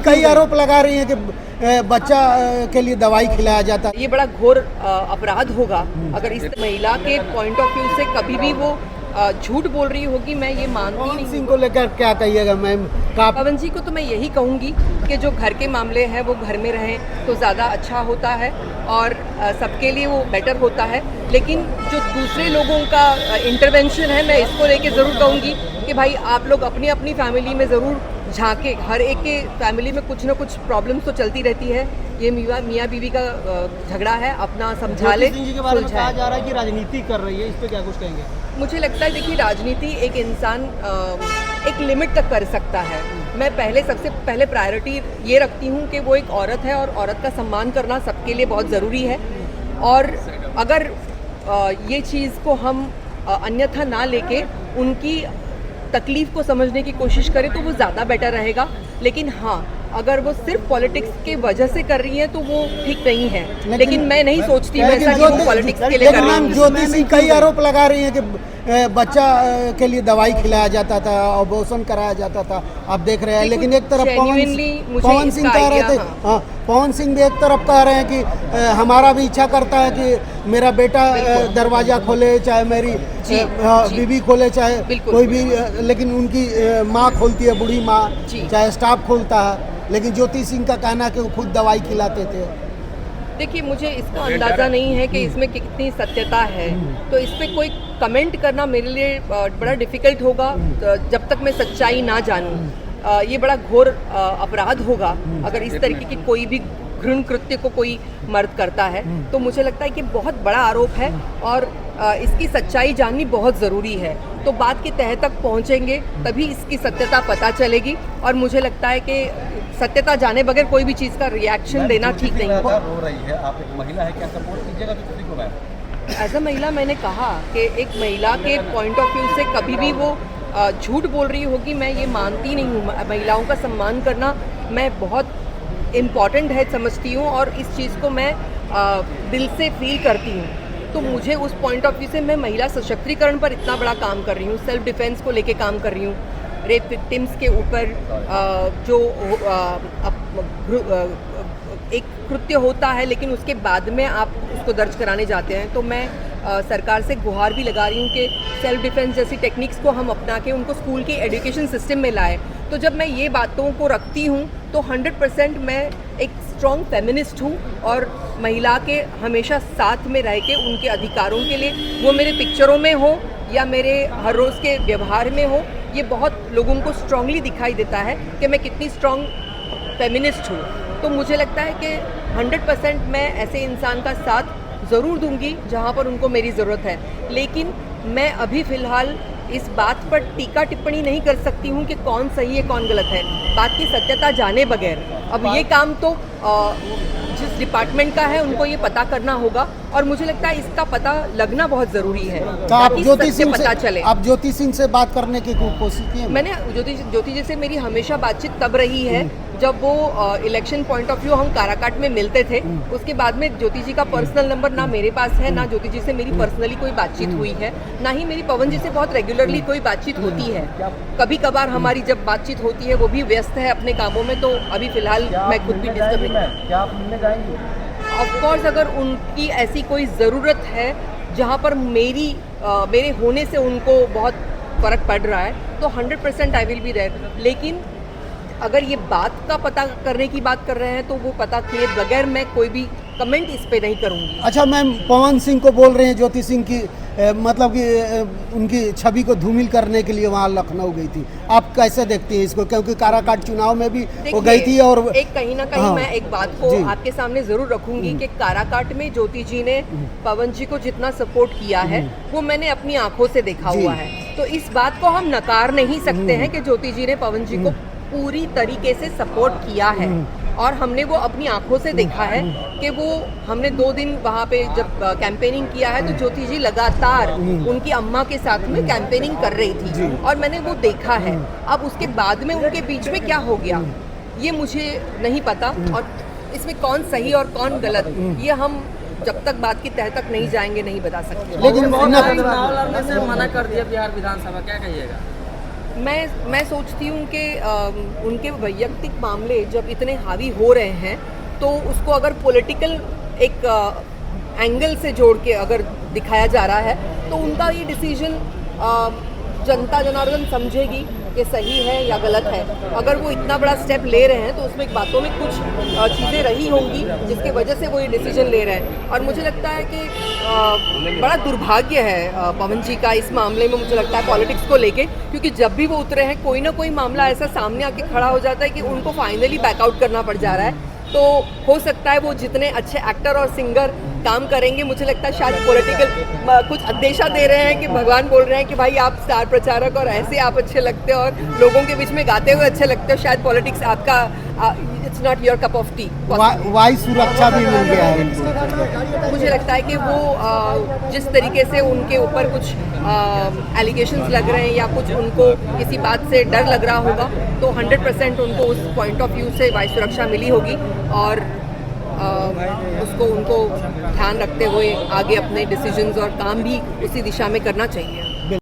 कई आरोप लगा रही हैं कि बच्चा के लिए दवाई खिलाया जाता है। ये बड़ा घोर अपराध होगा अगर इस महिला के पॉइंट ऑफ व्यू से कभी भी वो झूठ बोल रही होगी। मैं ये मानती पवन नहीं। सिंह को लेकर क्या कहिएगा मैम? पवन जी को तो मैं यही कहूँगी कि जो घर के मामले हैं वो घर में रहें तो ज़्यादा अच्छा होता है और सबके लिए वो बेटर होता है। लेकिन जो दूसरे लोगों का इंटरवेंशन है, मैं इसको लेके ज़रूर कहूँगी कि भाई आप लोग अपनी अपनी फैमिली में ज़रूर झांके। हर एक के फैमिली में कुछ ना कुछ प्रॉब्लम्स तो चलती रहती है। ये मियाँ बीवी का झगड़ा है, अपना समझा ले। सिंह जी के बारे में कहा जा रहा है कि राजनीति कर रही है, इस पे क्या कुछ कहेंगे? मुझे लगता है देखिए, राजनीति एक इंसान एक लिमिट तक कर सकता है। मैं सबसे पहले प्रायोरिटी ये रखती हूँ कि वो एक औरत है और औरत का सम्मान करना सबके लिए बहुत ज़रूरी है। और अगर ये चीज़ को हम अन्यथा ना लेके उनकी तकलीफ़ को समझने की कोशिश करें तो वो ज़्यादा बेटर रहेगा। लेकिन हाँ, अगर वो सिर्फ पॉलिटिक्स के वजह से कर रही हैं तो वो ठीक नहीं है। लेकिन मैं नहीं सोचती हूँ ऐसा कि वो पॉलिटिक्स के लिए कर रही हैं। ज्योति सिंह कई आरोप लगा रही हैं कि बच्चा के लिए दवाई खिलाया जाता था, अबॉर्शन कराया जाता था, आप देख रहे हैं। लेकिन एक तरफ पवन सिंह कह रहे थे, हाँ, पवन सिंह भी एक तरफ कह रहे हैं कि हमारा भी इच्छा करता है कि मेरा बेटा दरवाजा खोले, चाहे मेरी बीवी खोले, चाहे कोई भी, लेकिन उनकी माँ खोलती है, बूढ़ी माँ, चाहे स्टाफ खोलता है। लेकिन ज्योति सिंह का कहना है कि वो खुद दवाई खिलाते थे। देखिए, मुझे इसका अंदाज़ा नहीं है कि इसमें कितनी सत्यता है, तो इस पर कोई कमेंट करना मेरे लिए बड़ा डिफ़िकल्ट होगा जब तक मैं सच्चाई ना जानूं। ये बड़ा घोर अपराध होगा अगर इस तरीके की कोई भी घृण कृत्य को कोई मर्द करता है। तो मुझे लगता है कि बहुत बड़ा आरोप है और इसकी सच्चाई जाननी बहुत ज़रूरी है। तो बात के तह तक पहुंचेंगे तभी इसकी सत्यता पता चलेगी। और मुझे लगता है कि सत्यता जाने बगैर कोई भी चीज़ का रिएक्शन देना ठीक नहीं होगा। रो रही है, आप एक महिला है, क्या सपोर्ट कीजिएगा किसी को? मैम, एज अ महिला मैंने कहा कि एक महिला के पॉइंट ऑफ व्यू से कभी भी वो झूठ बोल रही होगी, मैं ये मानती नहीं हूँ। महिलाओं का सम्मान करना मैं बहुत इम्पॉर्टेंट है समझती हूँ और इस चीज़ को मैं दिल से फील करती हूँ। तो मुझे उस पॉइंट ऑफ व्यू से मैं महिला सशक्तिकरण पर इतना बड़ा काम कर रही हूँ, सेल्फ डिफेंस को लेके काम कर रही हूँ, रेप विक्टिम्स के ऊपर जो एक कृत्य होता है लेकिन उसके बाद में आप उसको दर्ज कराने जाते हैं। तो मैं सरकार से गुहार भी लगा रही हूँ कि सेल्फ डिफेंस जैसी टेक्निक्स को हम अपना के उनको स्कूल के एजुकेशन सिस्टम में लाएं। तो जब मैं ये बातों को रखती हूँ तो 100% मैं एक स्ट्रॉन्ग फेमिनिस्ट हूँ और महिला के हमेशा साथ में रह के उनके अधिकारों के लिए, वो मेरे पिक्चरों में हो या मेरे हर रोज़ के व्यवहार में हो, ये बहुत लोगों को स्ट्रांगली दिखाई देता है कि मैं कितनी स्ट्रॉन्ग फेमिनिस्ट हूँ। तो मुझे लगता है कि 100% मैं ऐसे इंसान का साथ ज़रूर दूंगी जहाँ पर उनको मेरी ज़रूरत है। लेकिन मैं अभी फ़िलहाल इस बात पर टीका टिप्पणी नहीं कर सकती हूँ कि कौन सही है कौन गलत है, बात की सत्यता जाने बगैर। अब ये काम तो जिस डिपार्टमेंट का है उनको ये पता करना होगा और मुझे लगता है इसका पता लगना बहुत ज़रूरी है। तो आप ज्योति सिंह से बात करने की कोशिश की? मैंने ज्योति जी से मेरी हमेशा बातचीत तब रही है जब वो इलेक्शन पॉइंट ऑफ व्यू हम काराकाट में मिलते थे। उसके बाद में ज्योति जी का पर्सनल नंबर ना मेरे पास है, ना ज्योति जी से मेरी पर्सनली कोई बातचीत हुई है, ना ही मेरी पवन जी से बहुत रेगुलरली कोई बातचीत होती है। कभी कभार हमारी जब बातचीत होती है, वो भी व्यस्त है अपने कामों में, तो अभी फिलहाल मैं खुद भी डिस्टर्ब नहीं। क्या आप मिलने जाएंगी? ऑफकोर्स अगर उनकी ऐसी कोई ज़रूरत है जहाँ पर मेरे होने से उनको बहुत फ़र्क पड़ रहा है तो 100% आई विल बी देयर। लेकिन अगर ये बात का पता करने की बात कर रहे हैं तो वो पता किए बगैर मैं कोई भी कमेंट इस पे नहीं करूँगी। अच्छा मैम, पवन सिंह को बोल रहे हैं ज्योति सिंह की मतलब कि उनकी छवि को धूमिल करने के लिए वहाँ लखनऊ गई थी, आप कैसे देखती हैं इसको? क्योंकि काराकाट चुनाव में भी वो गई थी और एक कहीं ना कहीं मैं एक बात को आपके सामने ज़रूर रखूंगी कि काराकाट में ज्योति जी ने पवन जी को जितना सपोर्ट किया है वो मैंने अपनी आंखों से देखा हुआ है। तो इस बात को हम नकार नहीं सकते हैं कि ज्योति जी ने पवन जी को पूरी तरीके से सपोर्ट किया है और हमने वो अपनी आंखों से देखा है कि वो हमने 2 दिन वहाँ पे जब कैंपेनिंग किया है तो ज्योति जी लगातार उनकी अम्मा के साथ में कैंपेनिंग कर रही थी और मैंने वो देखा है। अब उसके बाद में उनके बीच में क्या हो गया ये मुझे नहीं पता और इसमें कौन सही और कौन गलत ये हम जब तक बात की तह तक नहीं जाएंगे नहीं बता सकते। लेकिन चुनाव लड़ने से मना कर दिया बिहार विधानसभा, क्या कहिएगा? मैं सोचती हूँ कि उनके वैयक्तिक मामले जब इतने हावी हो रहे हैं तो उसको अगर पॉलिटिकल एक एंगल से जोड़ के अगर दिखाया जा रहा है तो उनका ये डिसीजन जनता जनार्दन समझेगी कि सही है या गलत है। अगर वो इतना बड़ा स्टेप ले रहे हैं तो उसमें एक बातों में कुछ चीज़ें रही होंगी जिसकी वजह से वो ये डिसीजन ले रहे हैं। और मुझे लगता है कि बड़ा दुर्भाग्य है पवन जी का इस मामले में, मुझे लगता है पॉलिटिक्स को लेके, क्योंकि जब भी वो उतरे हैं कोई ना कोई मामला ऐसा सामने आके खड़ा हो जाता है कि उनको फाइनली बैकआउट करना पड़ जा रहा है। तो हो सकता है वो जितने अच्छे एक्टर और सिंगर काम करेंगे, मुझे लगता है शायद पॉलिटिकल कुछ अंदेशा दे रहे हैं कि भगवान बोल रहे हैं कि भाई आप स्टार प्रचारक और ऐसे आप अच्छे लगते हो और लोगों के बीच में गाते हुए अच्छे लगते हो, शायद पॉलिटिक्स आपका it's not your cup of T. वायु सुरक्षा भी मिल गया है। मुझे लगता है कि वो जिस तरीके से उनके ऊपर कुछ एलिगेशंस लग रहे हैं या कुछ उनको किसी बात से डर लग रहा होगा तो 100% उनको उस पॉइंट ऑफ व्यू से वायु सुरक्षा मिली होगी और उसको उनको ध्यान रखते हुए आगे अपने डिसीजंस और काम भी उसी दिशा में करना चाहिए।